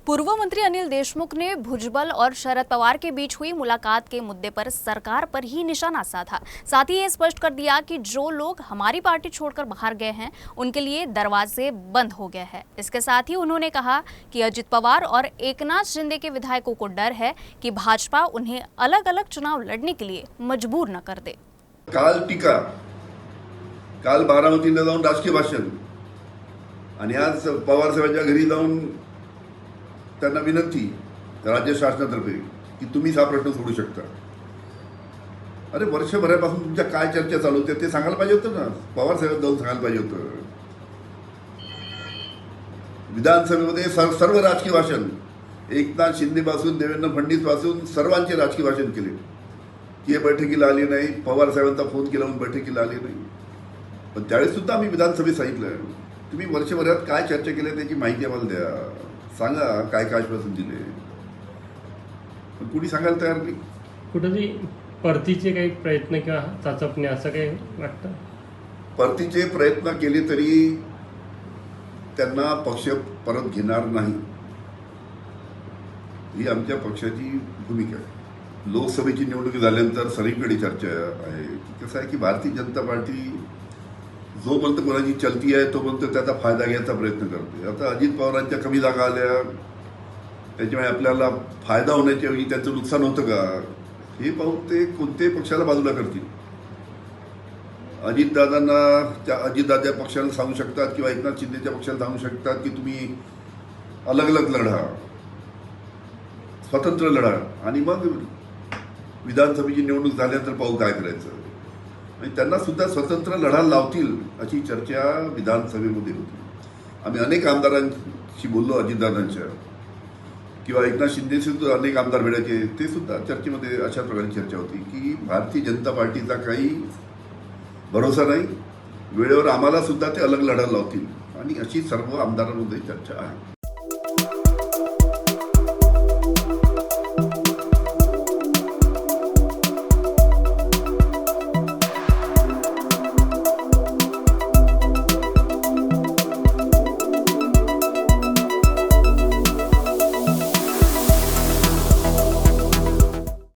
पूर्व मंत्री अनिल देशमुख ने भुजबल और शरद पवार के बीच हुई मुलाकात के मुद्दे पर सरकार पर ही निशाना साधा। साथ ही ये स्पष्ट कर दिया कि जो लोग हमारी पार्टी छोड़कर बाहर गए हैं उनके लिए दरवाजे बंद हो गए हैं। इसके साथ ही उन्होंने कहा कि अजित पवार और एकनाथ शिंदे के विधायकों को डर है कि भाजपा उन्हें अलग अलग चुनाव लड़ने के लिए मजबूर न कर दे। काल टीका, काल बारामतीला जाऊन राजकीय भाषण आणि आज पवार साहेबांच्या घरी जाऊन त्यांना विनंती राज्य शासनातर्फे की तुम्हीच हा प्रश्न सोडू शकता। अरे वर्षभरापासून तुमच्या काय चर्चा चालू होत्या ते सांगायला पाहिजे होतं ना, पवार साहेब जाऊन सांगायला पाहिजे होतं। विधानसभेमध्ये सर्व राजकीय भाषण, एकनाथ शिंदे पासून देवेंद्र फडणवीस पासून सर्वांचे राजकीय भाषण केले। ते बैठकीला आले नाही, पवार साहेबांचा फोन केला म्हणून बैठकीला आले नाही। पण त्यावेळेस सुद्धा आम्ही विधानसभेत सांगितलं तुम्ही वर्षभरात काय चर्चा केली त्याची माहिती आम्हाला द्या, सांगा काय काय आश्वासन दिले। पण कुणी सांगायला तयार नाही। कुठेतरी परतीचे काही प्रयत्न किंवा चाचपणे असं काही वाटतं? परतीचे प्रयत्न केले तरी त्यांना पक्ष परत घेणार नाही ही आमच्या पक्षाची भूमिका आहे। लोकसभेची निवडणूक झाल्यानंतर सगळीकडे चर्चा आहे। कसं आहे की भारतीय जनता पार्टी जोपर्यंत कोणाची चलती आहे तोपर्यंत त्याचा फायदा घ्यायचा प्रयत्न करते। आता अजित पवारांच्या कमी जागा आल्या त्याच्यामुळे आपल्याला फायदा होण्याच्या ऐवजी त्यांचं नुकसान होतं का हे पाहून ते कोणत्याही पक्षाला बाजूला करतील। अजितदादा पक्षाला सांगू शकतात किंवा एकनाथ शिंदेच्या पक्षाला सांगू शकतात की तुम्ही अलग अलग लढा, स्वतंत्र लढा आणि मग विधानसभेची निवडणूक झाल्यानंतर पाहू काय करायचं। आणि त्यांना सुद्धा स्वतंत्र लढा लावतील अशी चर्चा विधानसभेमध्ये होती। आम्ही अनेक आमदारांशी बोललो, अजितदादांच्या किंवा एकनाथ शिंदे सुद्धा अनेक आमदार भेटायचे, ते सुद्धा चर्चेमध्ये अशा प्रकारची चर्चा होती की भारतीय जनता पार्टीचा काही भरोसा नाही, वेळेवर आम्हाला सुद्धा ते अलग लढा लावतील आणि अशी सर्व आमदारांमध्ये चर्चा आहे।